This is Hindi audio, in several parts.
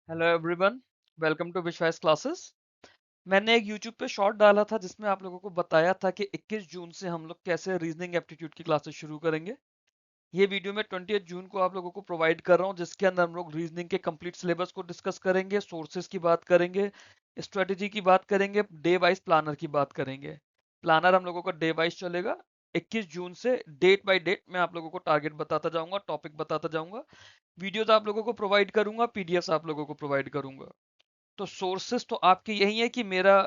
हेलो एवरीवन, वेलकम टू विश्वास क्लासेस। मैंने एक यूट्यूब पे शॉर्ट डाला था जिसमें आप लोगों को बताया था कि 21 जून से हम लोग कैसे रीजनिंग एप्टीट्यूड की क्लासेस शुरू करेंगे। ये वीडियो मैं 20 जून को आप लोगों को प्रोवाइड कर रहा हूँ, जिसके अंदर हम लोग रीजनिंग के कंप्लीट सिलेबस को डिस्कस करेंगे, सोर्सेज की बात करेंगे, स्ट्रेटेजी की बात करेंगे, डे वाइज प्लानर की बात करेंगे। प्लानर हम लोगों का डे वाइज चलेगा। 21 जून से डेट बाय डेट मैं आप लोगों को टारगेट बताता जाऊंगा, टॉपिक बताता जाऊंगा, वीडियोज आप लोगों को प्रोवाइड करूंगा, पीडीएफ आप लोगों को प्रोवाइड करूंगा। तो सोर्सेस तो आपके यही है कि मेरा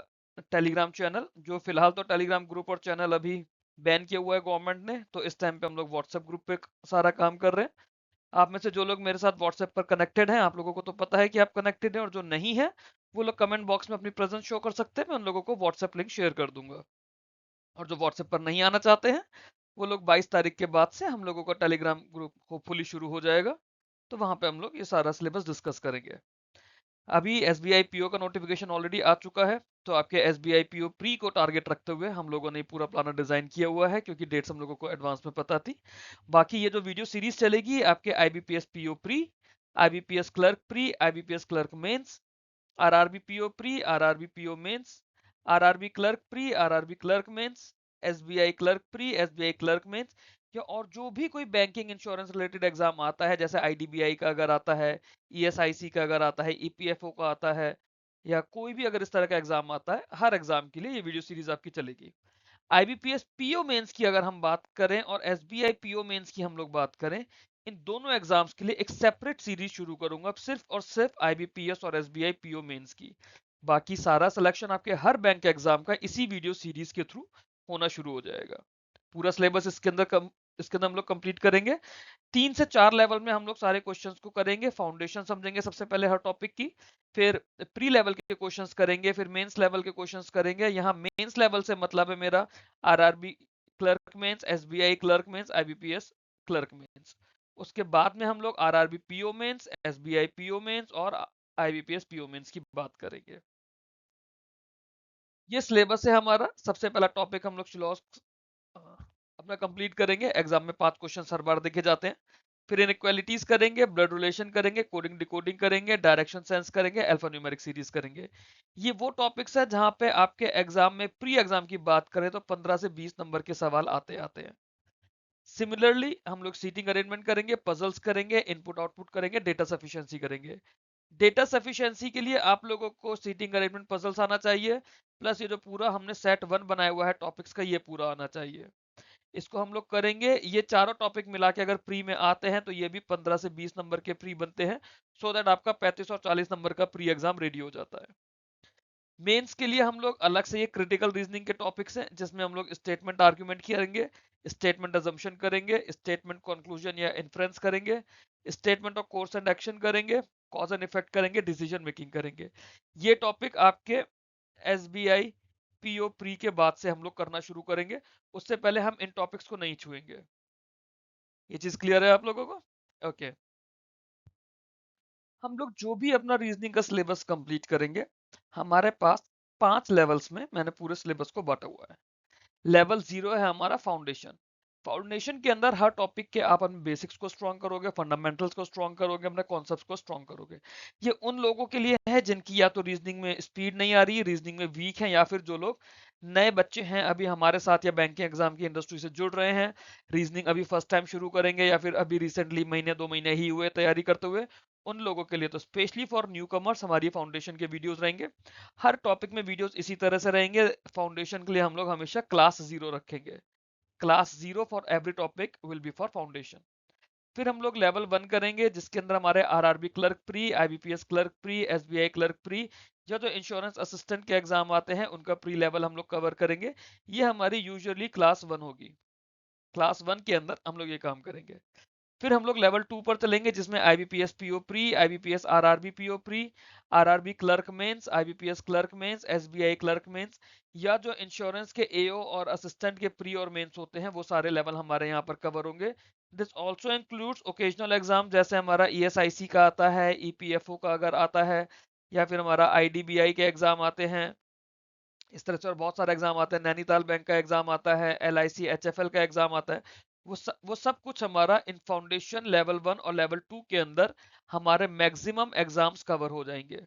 टेलीग्राम चैनल, जो फिलहाल तो टेलीग्राम ग्रुप और चैनल अभी बैन किया हुआ है गवर्नमेंट ने, तो इस टाइम पे हम लोग व्हाट्सएप ग्रुप पे सारा काम कर रहे हैं। आप में से जो लोग मेरे साथ व्हाट्सएप पर कनेक्टेड हैं, आप लोगों को तो पता है कि आप कनेक्टेड हैं, और जो नहीं है वो लोग कमेंट बॉक्स में अपनी प्रेजेंस शो कर सकते हैं, मैं उन लोगों को व्हाट्सएप लिंक शेयर कर दूंगा। और जो व्हाट्सएप पर नहीं आना चाहते हैं, वो लोग 22 तारीख के बाद से हम लोगों का टेलीग्राम ग्रुप होपफुली शुरू हो जाएगा, तो वहां पे हम लोग ये सारा सिलेबस डिस्कस करेंगे। अभी एसबीआई पीओ का नोटिफिकेशन ऑलरेडी आ चुका है, तो आपके एसबीआई पीओ प्री को टारगेट रखते हुए हम लोगों ने पूरा प्लानर डिजाइन किया हुआ है, क्योंकि डेट्स हम लोगों को एडवांस में पता थी। बाकी ये जो वीडियो सीरीज चलेगी आपके IBPS PO pre, IBPS clerk pre, IBPS clerk mains, RRB PO pre, RRB PO mains, RRB clerk pre, RRB clerk mains, SBI clerk pre, SBI clerk mains, या और जो भी कोई बैंकिंग इंश्योरेंस रिलेटेड एग्जाम आता है, जैसे आईडीबीआई का अगर आता है, ईएसआईसी का अगर आता है, ईपीएफओ का आता है, या कोई भी अगर इस तरह का एग्जाम आता है, हर एग्जाम के लिए ये वीडियो सीरीज आपकी चलेगी। आईबीपीएस पीओ मेंस की अगर हम बात करें और एसबीआई पीओ मेंस की हम लोग बात करें, इन दोनों एग्जाम्स के लिए एक सेपरेट सीरीज शुरू करूंगा, सिर्फ और सिर्फ आईबीपीएस और एसबीआई पीओ मेंस की। बाकी सारा सिलेक्शन आपके हर बैंक एग्जाम का इसी वीडियो सीरीज के थ्रू होना शुरू हो जाएगा। पूरा सिलेबस इसके अंदर हम लोग कंप्लीट करेंगे। 3 से 4 लेवल में हम लोग सारे क्वेश्चंस को करेंगे। फाउंडेशन समझेंगे सबसे पहले हर टॉपिक की, फिर प्री लेवल के क्वेश्चंस करेंगे, फिर मेंस लेवल के क्वेश्चंस करेंगे। यहाँ मेंस लेवल से मतलब है मेरा RRB clerk mains, SBI clerk mains, IBPS clerk mains. उसके बाद में हम लोग RRB PO mains, SBI PO mains और आईबीपीएस पीओ मेंस की बात करेंगे। ये सिलेबस है हमारा। सबसे पहला टॉपिक हम लोग अपना कंप्लीट करेंगे। एग्जाम में 5 क्वेश्चन हर बार देखे जाते हैं। फिर इनइक्वालिटीज करेंगे, ब्लड रिलेशन करेंगे, कोडिंग डिकोडिंग करेंगे, डायरेक्शन सेंस करेंगे, अल्फा न्यूमेरिक सीरीज करेंगे। ये वो टॉपिक्स है जहां पे आपके एग्जाम में, प्री एग्जाम की बात करें तो 15 से 20 नंबर के सवाल आते आते हैं। सिमिलरली हम लोग सीटिंग अरेंजमेंट करेंगे, पजल्स करेंगे, इनपुट आउटपुट करेंगे, डेटा सफिशिएंसी करेंगे। डेटा सफिशिएंसी के लिए आप लोगों को सीटिंग अरेंजमेंट पजल्स आना चाहिए, प्लस ये जो पूरा हमने सेट 1 बनाया हुआ है टॉपिक्स का, ये पूरा आना चाहिए। इसको हम लोग करेंगे। ये चारों टॉपिक मिला के अगर प्री में आते हैं तो ये भी 15 से 20 नंबर के प्री बनते हैं, सो दैट आपका 35 और 40 नंबर का प्री एग्जाम रेडी हो जाता है। मेंस के लिए हम लोग अलग से ये क्रिटिकल रीजनिंग के टॉपिक्स हैं, जिसमें हम लोग स्टेटमेंट आर्ग्यूमेंट करेंगे, स्टेटमेंट अजम्पशन करेंगे, स्टेटमेंट कंक्लूजन या इन्फ्रेंस करेंगे, statement of course and action करेंगे, कॉज एंड इफेक्ट करेंगे, डिसीजन मेकिंग करेंगे। ये टॉपिक आपके एसबीआई पीओ प्री के बाद से हम लोग करना शुरू करेंगे। उससे पहले हम इन टॉपिक्स को नहीं छुएंगे। ये चीज क्लियर है आप लोगों को? ओके। हम लोग जो भी अपना रीजनिंग का सिलेबस कंप्लीट करेंगे, हमारे पास 5 लेवल्स में मैंने पूरे सिलेबस को बांटा हुआ है। लेवल 0 है हमारा फाउंडेशन। फाउंडेशन के अंदर हर टॉपिक के आप अपने बेसिक्स को स्ट्रॉन्ग करोगे, फंडामेंटल्स को स्ट्रॉन्ग करोगे, अपने कॉन्सेप्ट्स को स्ट्रॉन्ग करोगे। ये उन लोगों के लिए है जिनकी या तो रीजनिंग में स्पीड नहीं आ रही, रीजनिंग में वीक है, या फिर जो लोग नए बच्चे हैं अभी हमारे साथ, या बैंकिंग एग्जाम की इंडस्ट्री से जुड़ रहे हैं, रीजनिंग अभी फर्स्ट टाइम शुरू करेंगे, या फिर अभी रिसेंटली महीने 2 महीने ही हुए तैयारी करते हुए। उन लोगों के लिए तो स्पेशली फॉर न्यू कमर्स हमारी फाउंडेशन के वीडियोस रहेंगे। हर टॉपिक में वीडियोस इसी तरह से रहेंगे। फाउंडेशन के लिए हम लोग हमेशा क्लास 0 रखेंगे। Class 0 for every topic will be for foundation. फिर हम लोग लेवल 1 करेंगे, जिसके अंदर हमारे RRB clerk pre, IBPS clerk pre, SBI clerk pre, या जो इंश्योरेंस असिस्टेंट के एग्जाम आते हैं उनका प्री लेवल हम लोग कवर करेंगे। ये हमारी यूजुअली क्लास 1 होगी। क्लास 1 के अंदर हम लोग ये काम करेंगे। फिर हम लोग लेवल 2 पर चलेंगे, जिसमें IBPS PO pre, IBPS RRB PO pre, RRB clerk mains, IBPS clerk mains, SBI clerk mains, या जो इंश्योरेंस के एओ और असिस्टेंट के प्री और मेंस होते हैं, वो सारे लेवल हमारे यहाँ पर कवर होंगे। This also includes occasional exam, जैसे हमारा ईएसआईसी का आता है, ईपीएफओ का अगर आता है, या फिर हमारा आईडीबीआई के एग्जाम आते हैं। इस तरह से और बहुत सारे एग्जाम आते हैं, नैनीताल बैंक का एग्जाम आता है, एलआईसी एचएफएल का एग्जाम आता है। वो सब कुछ हमारा इन फाउंडेशन लेवल 1 और लेवल 2 के अंदर हमारे मैक्सिमम एग्जाम्स कवर हो जाएंगे।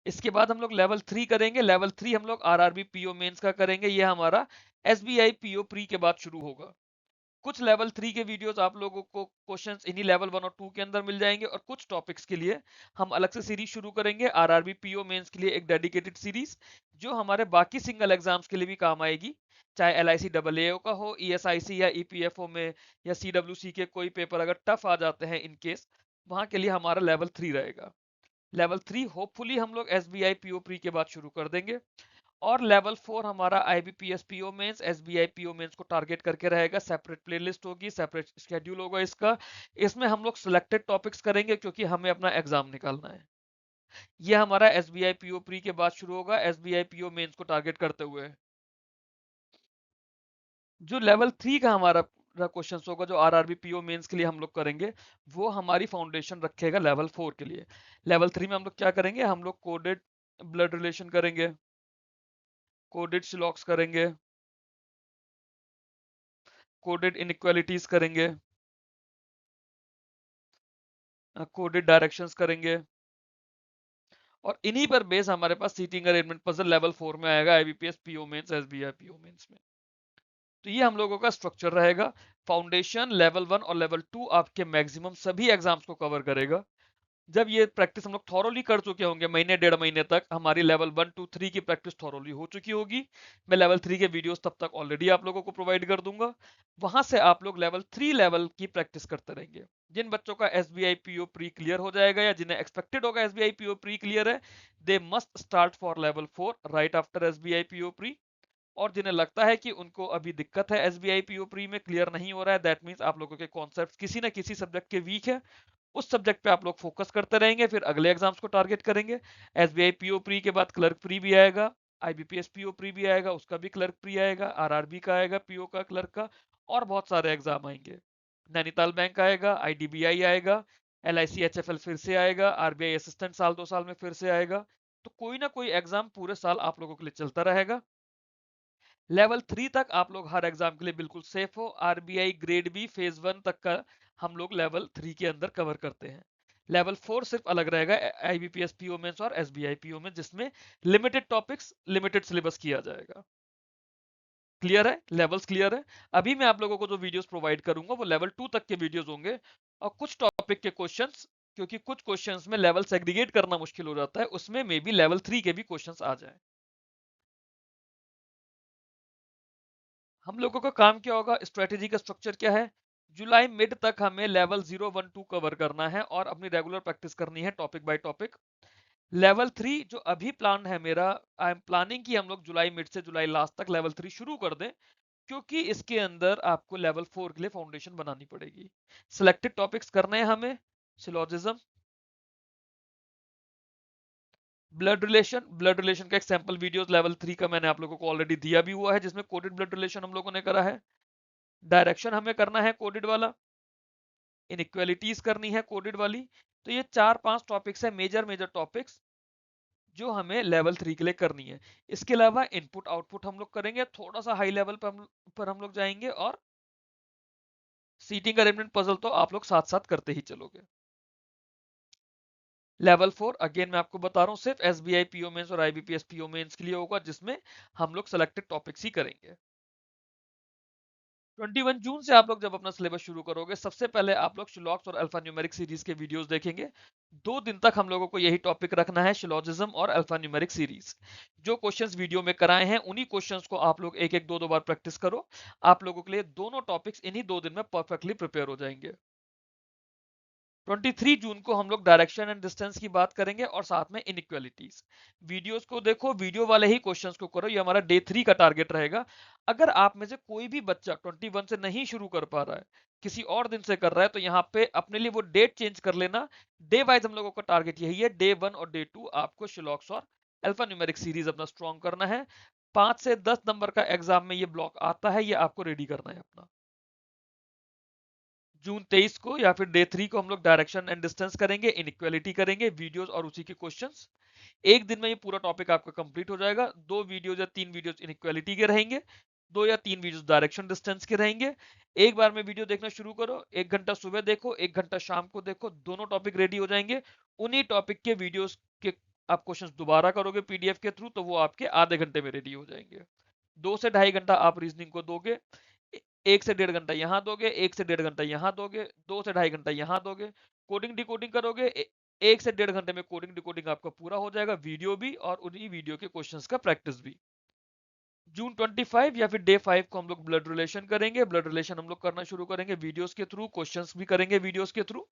इसके बाद हम लोग लेवल 3 करेंगे। लेवल 3 हम लोग आरआरबी पीओ मेंस का करेंगे। ये हमारा एसबीआई पीओ प्री के बाद शुरू होगा। कुछ लेवल 3 के वीडियोस आप लोगों को क्वेश्चंस इन्हीं लेवल 1 और 2 के अंदर मिल जाएंगे, और कुछ टॉपिक्स के लिए हम अलग से सीरीज शुरू करेंगे। आरआरबी पीओ मेंस के लिए एक डेडिकेटेड सीरीज जो हमारे बाकी सिंगल एग्जाम्स के लिए भी काम आएगी, चाहे एलआईसी डबल एओ का हो, ईएसआईसी या ईपीएफओ में, या सीडब्ल्यूसी के कोई पेपर अगर टफ आ जाते हैं इन केस, वहां के लिए हमारा लेवल 3 रहेगा। लेवल 3 होपफुली हम लोग एसबीआई पीओ प्री के बाद शुरू कर देंगे। और लेवल 4 हमारा IBPS PO mains, SBI PO mains को टारगेट करके रहेगा। सेपरेट प्लेलिस्ट होगी, सेपरेट शेड्यूल होगा इसका। इसमें हम लोग सिलेक्टेड टॉपिक्स करेंगे क्योंकि हमें अपना एग्जाम निकालना है। ये हमारा एसबीआई पीओ प्री के बाद शुरू होगा, एसबीआई पीओ मेंस को टारगेट करते हुए। जो लेवल 3 का हमारा क्वेश्चन होगा, जो आरआरबी पीओ मेंस के लिए हम लोग करेंगे, वो हमारी फाउंडेशन रखेगा लेवल 4 के लिए। लेवल 3 में हम लोग क्या करेंगे, हम लोग कोडेड ब्लड रिलेशन करेंगे, कोडेड सिलॉक्स करेंगे, कोडेड इनइक्वालिटीज करेंगे, कोडेड डायरेक्शंस करेंगे, और इन्हीं पर बेस हमारे पास सीटिंग अरेंजमेंट पजल लेवल 4 में आएगा, IBPS PO mains, SBI PO mains में। तो ये हम लोगों का स्ट्रक्चर रहेगा। फाउंडेशन, लेवल 1 और लेवल 2 आपके मैक्सिमम सभी एग्जाम्स को कवर करेगा। जब ये प्रैक्टिस हम लोग थॉरोली कर चुके होंगे, महीने 1.5 महीने तक हमारी लेवल 1 2 3 की प्रैक्टिस थॉरोली हो चुकी होगी। मैं लेवल 3 के वीडियोस तब तक ऑलरेडी आप लोगों को प्रोवाइड कर दूंगा। वहां से आप लोग लेवल 3 लेवल की प्रैक्टिस करते रहेंगे। जिन बच्चों का एसबीआई पीओ प्री क्लियर हो जाएगा, या जिन्हें एक्सपेक्टेड होगा एसबीआई पीओ प्री क्लियर है, they must start for level 4 right after SBI PO pre. और जिन्हें लगता है कि उनको अभी दिक्कत है, एसबीआई पीओ प्री में क्लियर नहीं हो रहा है, दैट मीन्स आप लोगों के कॉन्सेप्ट किसी ना किसी सब्जेक्ट के वीक है, उस सब्जेक्ट पे आप लोग फोकस करते रहेंगे, फिर अगले एग्जाम्स को टारगेट करेंगे। एसबीआई पीओ प्री के बाद क्लर्क प्री भी आएगा, आईबीपीएस पीओ प्री भी आएगा, उसका भी क्लर्क प्री आएगा, आरआरबी का आएगा, पीओ का, क्लर्क का, और बहुत सारे एग्जाम आएंगे। नैनीताल बैंक आएगा, आईडीबीआई आएगा, एलआईसी एचएफएल फिर से आएगा, आरबीआई असिस्टेंट साल 2 साल में फिर से आएगा। तो कोई ना कोई एग्जाम पूरे साल आप लोगों के लिए चलता रहेगा। लेवल 3 तक आप लोग हर एग्जाम के लिए बिल्कुल सेफ हो। आरबीआई ग्रेड बी फेज 1 तक का हम लोग लेवल 3 के अंदर कवर करते हैं। लेवल 4 सिर्फ अलग रहेगा, आईबीपीएस पीओ मेंस और एसबीआई पीओ में, जिसमें लिमिटेड टॉपिक्स, लिमिटेड सिलेबस किया जाएगा। क्लियर है? लेवल्स क्लियर है? अभी मैं आप लोगों को जो वीडियोस प्रोवाइड करूंगा वो लेवल 2 तक के वीडियोस होंगे, और कुछ टॉपिक के क्वेश्चंस, क्योंकि कुछ क्वेश्चंस में लेवल सेग्रीगेट करना मुश्किल हो जाता है, उसमें मे बी लेवल 3 के भी क्वेश्चंस आ जाए। हम लोगों का काम क्या होगा, स्ट्रेटेजी का स्ट्रक्चर क्या है, जुलाई मिड तक हमें लेवल 0 1 2 कवर करना है और अपनी रेगुलर प्रैक्टिस करनी है टॉपिक बाय टॉपिक। लेवल 3 जो अभी प्लान है मेरा, आई एम प्लानिंग कि हम लोग जुलाई मिड से जुलाई लास्ट तक लेवल 3 शुरू कर दें, क्योंकि इसके अंदर आपको लेवल 4 के लिए फाउंडेशन बनानी पड़ेगी। सिलेक्टेड टॉपिक्स करने हैं हमें, सिलोजिज्म, ब्लड रिलेशन का एक सैंपल वीडियोस लेवल 3 का मैंने आप लोगों को ऑलरेडी दिया भी हुआ है, जिसमें कोडेड ब्लड रिलेशन हम लोगों ने करा है। डायरेक्शन हमें करना है कोडेड वाला, इनइक्वालिटीज करनी है कोडेड वाली। तो ये 4 5 टॉपिक्स है, मेजर मेजर टॉपिक्स, जो हमें लेवल 3 के लिए करनी है। इसके अलावा इनपुट आउटपुट हम लोग करेंगे, थोड़ा सा हाई लेवल पर हम लोग जाएंगे, और सीटिंग अरेंजमेंट पजल तो आप लोग साथ साथ करते ही चलोगे। लेवल 4 अगेन मैं आपको बता रहा हूँ, सिर्फ एसबीआई पीओ मेंस और आईबीपीएस पीओ मेंस के लिए होगा, जिसमें हम लोग सिलेक्टेड टॉपिक्स ही करेंगे। 21 जून से आप लोग जब अपना सिलेबस शुरू करोगे, सबसे पहले आप लोग शिलॉक्स और अल्फा न्यूमेरिक सीरीज के वीडियोस देखेंगे। 2 दिन तक हम लोगों को यही टॉपिक रखना है, शिलॉजिज्म और अल्फा न्यूमेरिक सीरीज। जो क्वेश्चंस वीडियो में कराए हैं, उन्हीं क्वेश्चंस को आप लोग एक एक दो दो बार प्रैक्टिस करो। आप लोगों के लिए दोनों टॉपिक्स इन्हीं 2 दिन में परफेक्टली प्रिपेयर हो जाएंगे। 23 जून को हम लोग डायरेक्शन एंड डिस्टेंस की बात करेंगे, और साथ में इनइक्वालिटीज। वीडियोस को देखो, वीडियो वाले ही क्वेश्चंस को करो, ये हमारा डे 3 का टारगेट रहेगा। अगर आप में से कोई भी बच्चा 21 से नहीं शुरू कर पा रहा है, किसी और दिन से कर रहा है, तो यहाँ पे अपने लिए वो डेट चेंज कर लेना। डे वाइज हम लोगों का टारगेट यही है, डे 1 और डे 2 आपको शिलॉक्स और अल्फा न्यूमेरिक सीरीज अपना स्ट्रॉन्ग करना है। 5 से 10 नंबर का एग्जाम में ये ब्लॉक आता है, ये आपको रेडी करना है अपना। जून 23 को या फिर डे 3 को हम लोग डायरेक्शन एंड डिस्टेंस करेंगे, इनइक्वालिटी करेंगे, वीडियोस और उसी के क्वेश्चंस। एक दिन में ये पूरा टॉपिक आपका कंप्लीट हो जाएगा। 2 वीडियोस या 3 वीडियोस इनइक्वालिटी के रहेंगे, 2 या 3 वीडियोस डायरेक्शन डिस्टेंस के रहेंगे। एक बार में वीडियो देखना शुरू करो, 1 घंटा सुबह देखो, 1 घंटा शाम को देखो, दोनों टॉपिक रेडी हो जाएंगे। उन्हीं टॉपिक के वीडियोस के आप क्वेश्चंस दोबारा करोगे पीडीएफ के थ्रू, तो वो आपके आधे घंटे में रेडी हो जाएंगे। 2 से ढाई घंटा आप रीजनिंग को दोगे, 1 से 1.5 घंटा यहाँ दोगे, 1 से 1.5 घंटा यहाँ दोगे, 2 से ढाई घंटा यहाँ दोगे, कोडिंग डिकोडिंग करोगे, 1 से 1.5 घंटे में कोडिंग डिकोडिंग आपका पूरा हो जाएगा, वीडियो भी और उन्हीं वीडियो के क्वेश्चंस का प्रैक्टिस भी। जून 25 या फिर डे 5 को हम लोग ब्लड रिलेशन करेंगे। ब्लड रिलेशन हम लोग करना शुरू करेंगे वीडियोस के थ्रू, क्वेश्चंस भी करेंगे वीडियोस के थ्रू।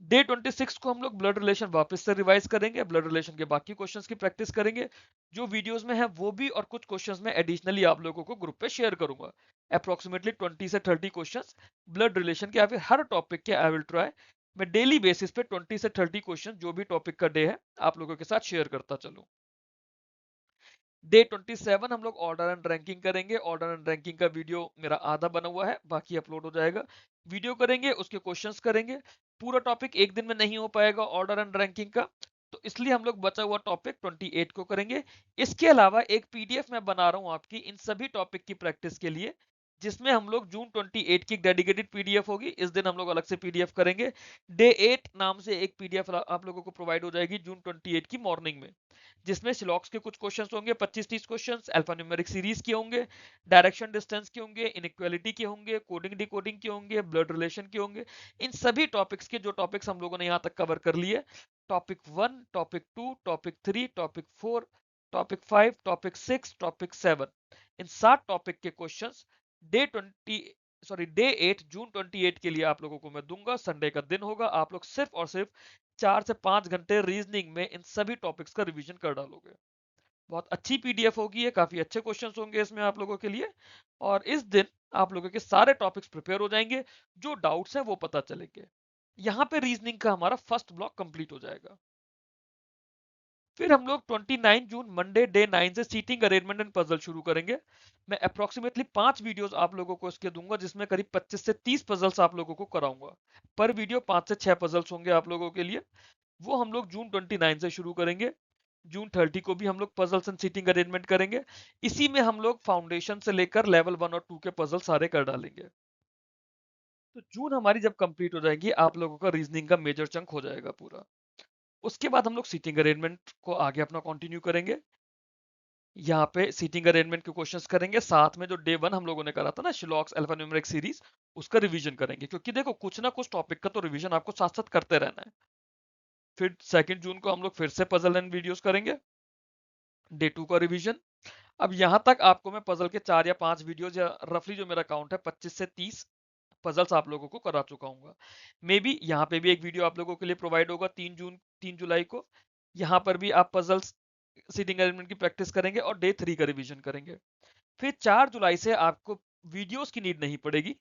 डे 26 को हम लोग ब्लड रिलेशन वापस से रिवाइज करेंगे, ब्लड रिलेशन के बाकी क्वेश्चंस की प्रैक्टिस करेंगे, जो वीडियोस में है वो भी, और कुछ क्वेश्चंस में एडिशनली आप लोगों को ग्रुप पे शेयर करूंगा। अप्रोक्सीमेटली 20 से 30 क्वेश्चंस ब्लड रिलेशन के या फिर हर टॉपिक के आई विल ट्राई मैं डेली बेसिस पे 20 से 30 क्वेश्चन जो भी टॉपिक का डे है आप लोगों के साथ शेयर करता चलूं। डे 27 हम लोग ऑर्डर एंड रैंकिंग करेंगे। ऑर्डर एंड रैंकिंग का वीडियो मेरा आधा बना हुआ है, बाकी अपलोड हो जाएगा। वीडियो करेंगे, उसके क्वेश्चंस करेंगे। पूरा टॉपिक एक दिन में नहीं हो पाएगा ऑर्डर एंड रैंकिंग का, तो इसलिए हम लोग बचा हुआ टॉपिक 28 को करेंगे। इसके अलावा एक पीडीएफ मैं बना रहा हूँ आपकी इन सभी टॉपिक की प्रैक्टिस के लिए, जिसमें हम लोग जून 28 की डेडिकेटेड पीडीएफ होगी। इस दिन हम लोग अलग से पीडीएफ करेंगे। डे 8 नाम से एक पीडीएफ आप लोगों को प्रोवाइड हो जाएगी जून 28 की मॉर्निंग में, जिसमें सिलॉक्स के कुछ क्वेश्चंस होंगे, 25-30 क्वेश्चंस अल्फान्यूमेरिक सीरीज के होंगे, डायरेक्शन डिस्टेंस के होंगे, इनइक्वालिटी के होंगे, कोडिंग डिकोडिंग के होंगे, ब्लड रिलेशन के होंगे। इन सभी टॉपिक्स के जो टॉपिक्स हम लोगों ने यहाँ तक कवर कर लिए, topic 1, topic 2, topic 3, topic 4, topic 5, topic 6, topic 7, इन 7 टॉपिक के क्वेश्चंस डे 8 जून 28 के लिए आप लोगों को मैं दूंगा। संडे का दिन होगा, आप लोग सिर्फ और सिर्फ 4 से 5 घंटे रीजनिंग में इन सभी टॉपिक्स का रिवीजन कर डालोगे। बहुत अच्छी पीडीएफ होगी, ये काफी अच्छे क्वेश्चंस होंगे इसमें आप लोगों के लिए, और इस दिन आप लोगों के सारे टॉपिक्स प्रिपेयर हो जाएंगे, जो डाउट्स हैं वो पता चलेंगे। यहाँ पे रीजनिंग का हमारा फर्स्ट ब्लॉक कंप्लीट हो जाएगा। फिर हम लोग 29 जून मंडे डे 9 से सीटिंग अरेंजमेंट एंड पजल शुरू करेंगे। मैं अप्रोक्सीमेटली 5 वीडियोस आप लोगों को इसके दूंगा, जिसमें करीब 25 से 30 पजल्स आप लोगों को कराऊंगा। पर वीडियो 5 से 6 पजल्स होंगे आप लोगों के लिए। वो हम लोग जून 29 से शुरू करेंगे। जून 30 को भी हम लोग पजल्स एंड सीटिंग अरेंजमेंट करेंगे। इसी में हम लोग फाउंडेशन से लेकर लेवल 1 और 2 के पजल सारे कर डालेंगे। तो जून हमारी जब कंप्लीट हो जाएगी, आप लोगों का रीजनिंग का मेजर चंक हो जाएगा पूरा। उसके बाद हम लोग सीटिंग अरेंजमेंट को आगे अपना कंटिन्यू करेंगे। यहाँ पे सीटिंग अरेंजमेंट के क्वेश्चंस करेंगे, साथ में जो डे 1 हम लोगों ने करा था ना शिलॉक्स अल्फान्यूमेरिक सीरीज, उसका रिवीजन करेंगे, क्योंकि देखो कुछ ना कुछ टॉपिक का तो रिवीजन आपको साथ साथ करते रहना है। फिर 2 जून को हम लोग फिर से पजल एंड वीडियोस करेंगे, डे 2 का रिवीजन। अब यहाँ तक आपको मैं पजल के 4 या 5 वीडियोस, या रफली जो मेरा काउंट है 25 से 30 पजल्स आप लोगों को करा चुका हूँ। मे बी यहाँ पे भी एक वीडियो आप लोगों के लिए प्रोवाइड होगा 3 जुलाई को। यहाँ पर भी आप पजल्स सीटिंग अरेंजमेंट की प्रैक्टिस करेंगे और डे 3 का रिवीजन करेंगे। फिर 4 जुलाई से आपको वीडियोस की नीड नहीं पड़ेगी।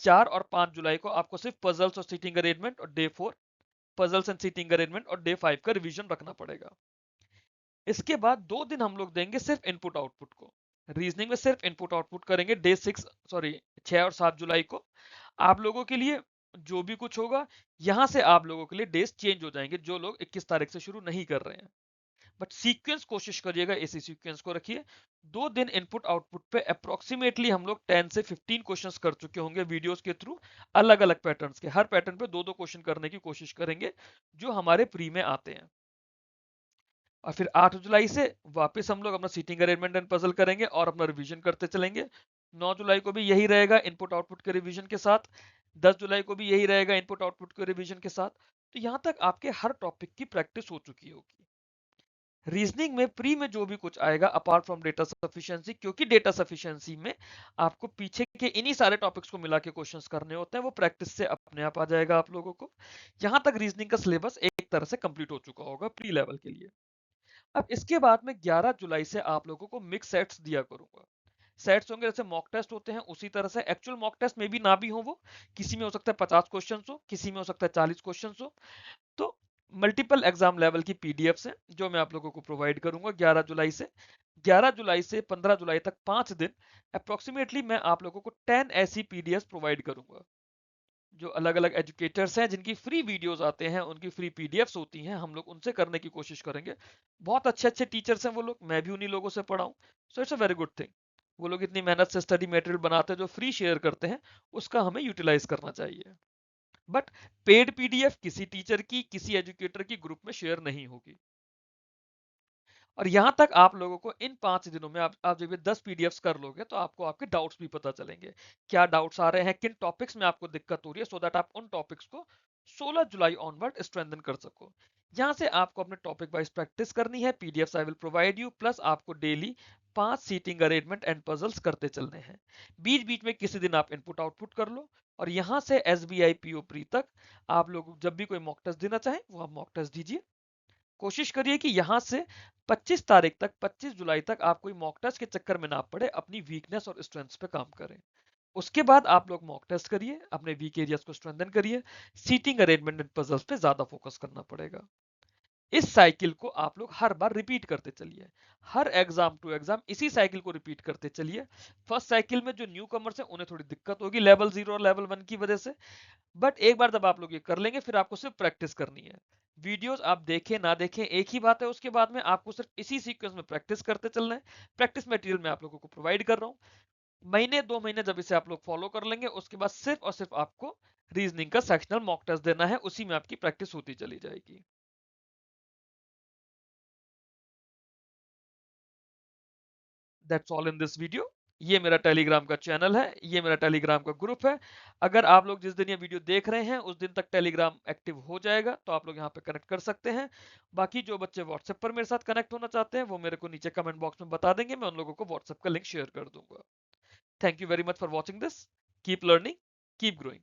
4 और 5 जुलाई को आपको सिर्फ पजल्स और सीटिंग अरेंजमेंट, और day 4 puzzles and seating arrangement, और डे 5 का रिवीजन रखना पड़ेगा। इसके बाद 2 दिन हम लोग देंगे सिर्फ इनपुट आउटपुट को। रीजनिंग में सिर्फ इनपुट आउटपुट करेंगे डे 6 और 7 जुलाई को। आप लोगों के लिए जो भी कुछ होगा, यहां से आप लोगों के लिए डेज चेंज हो जाएंगे, जो लोग 21 तारीख से शुरू नहीं कर रहे हैं। बट सीक्वेंस कोशिश करिएगा इसी सीक्वेंस को रखिए। 2 दिन इनपुट आउटपुट पे अप्रोक्सीमेटली हम लोग 10 से 15 क्वेश्चंस कर चुके होंगे वीडियोस के थ्रू, अलग अलग पैटर्न्स के। हर पैटर्न पे 2-2 क्वेश्चन करने की कोशिश करेंगे, जो हमारे प्री में आते हैं। और फिर 8 जुलाई से वापस हम लोग अपना सीटिंग अरेंजमेंट एंड पजल करेंगे और अपना रिवीजन करते चलेंगे। 9 जुलाई को भी यही रहेगा इनपुट आउटपुट के रिवीजन के साथ। 10 जुलाई को भी यही रहेगा इनपुट आउटपुट के रिवीजन के साथ। तो यहाँ तक आपके हर टॉपिक की प्रैक्टिस हो चुकी होगी। रीजनिंग में प्री में जो भी कुछ आएगा अपार्ट फ्रॉम डेटा सफिशिएंसी, क्योंकि डेटा सफिशिएंसी में आपको पीछे के इन्हीं सारे टॉपिक्स को मिला के क्वेश्चंस करने होते हैं, वो प्रैक्टिस से अपने आप आ जाएगा आप लोगों को। यहाँ तक रीजनिंग का सिलेबस एक तरह से कंप्लीट हो चुका होगा प्री लेवल के लिए। अब इसके बाद में 11 जुलाई से आप लोगों को मिक्स सेट्स दिया करूंगा। सेट्स होंगे जैसे मॉक टेस्ट होते हैं, उसी तरह से एक्चुअल मॉक टेस्ट में भी ना भी हो, वो किसी में हो सकता है 50 क्वेश्चन हो, किसी में हो सकता है 40 क्वेश्चन हो। तो मल्टीपल एग्जाम लेवल की पीडीएफ है जो मैं आप लोगों को प्रोवाइड करूंगा 11 जुलाई से 15 जुलाई तक 5 दिन अप्रोक्सीमेटली मैं आप लोगों को 10 ऐसी पीडीएफ प्रोवाइड करूंगा। जो अलग अलग एजुकेटर्स हैं जिनकी फ्री वीडियोस आते हैं, उनकी फ्री पीडीएफ्स होती हैं, हम लोग उनसे करने की कोशिश करेंगे। बहुत अच्छे अच्छे टीचर्स हैं वो लोग, मैं भी उन्हीं लोगों से पढ़ा हूँ, so it's a very good thing. वो लोग इतनी मेहनत से स्टडी मटेरियल बनाते हैं, जो फ्री शेयर करते हैं उसका हमें यूटिलाइज करना चाहिए। बट पेड पीडीएफ किसी टीचर की, किसी एजुकेटर की ग्रुप में शेयर नहीं होगी। और यहां तक आप लोगों को इन 5 दिनों में आप जब ये 10 पीडीएफ्स कर लोगे तो आपको आपके डाउट्स भी पता चलेंगे, क्या डाउट्स आ रहे हैं, किन टॉपिक्स में आपको दिक्कत हो रही है, सो दैट आप उन टॉपिक्स को 16 जुलाई ऑनवर्ड स्ट्रेंथन कर सको। यहां से आपको अपने टॉपिक वाइज प्रैक्टिस करनी है। PDFs I will provide you, plus आपको daily 5 seating arrangement and puzzles करते चलने हैं। बीच बीच में किसी दिन आप इनपुट आउटपुट कर लो, और यहां से एसबीआई पीओ प्री तक आप लोग जब भी कोई मॉक टेस्ट देना चाहें वो आप मॉक टेस्ट दीजिए। कोशिश करिए कि यहां से 25 तारीख तक, 25 जुलाई तक आप कोई मॉक टेस्ट के चक्कर में ना पड़े, अपनी वीकनेस और स्ट्रेंथ्स पे काम करें। उसके बाद आप लोग मॉक टेस्ट करिए, अपने वीक एरियाज को स्ट्रेंथन करिए। सीटिंग अरेंजमेंट एंड पजल्स पे ज्यादा फोकस करना पड़ेगा। इस साइकिल को आप लोग हर बार रिपीट करते चलिए, हर एग्जाम टू एग्जाम इसी साइकिल को रिपीट करते चलिए। फर्स्ट साइकिल में जो न्यू कमर्स है उन्हें थोड़ी दिक्कत होगी लेवल 0 और लेवल 1 की वजह से, बट एक बार जब आप लोग ये कर लेंगे फिर आपको सिर्फ प्रैक्टिस करनी है। वीडियोस आप देखें ना देखें एक ही बात है, उसके बाद में आपको सिर्फ इसी सीक्वेंस में प्रैक्टिस करते चलना है। प्रैक्टिस मटेरियल मैं आप लोगों को प्रोवाइड कर रहा हूँ। महीने 2 महीने जब इसे आप लोग फॉलो कर लेंगे, उसके बाद सिर्फ और सिर्फ आपको रीजनिंग का सेक्शनल मॉक टेस्ट देना है, उसी में आपकी प्रैक्टिस होती चली जाएगी। That's all in this video. ये मेरा टेलीग्राम का चैनल है, ये मेरा टेलीग्राम का ग्रुप है। अगर आप लोग जिस दिन ये वीडियो देख रहे हैं उस दिन तक टेलीग्राम एक्टिव हो जाएगा, तो आप लोग यहाँ पे कनेक्ट कर सकते हैं। बाकी जो बच्चे व्हाट्सएप पर मेरे साथ कनेक्ट होना चाहते हैं वो मेरे को नीचे कमेंट बॉक्स में बता देंगे, मैं उन लोगों को व्हाट्सएप का लिंक शेयर कर दूंगा। Thank you very much for watching this. Keep learning, keep growing.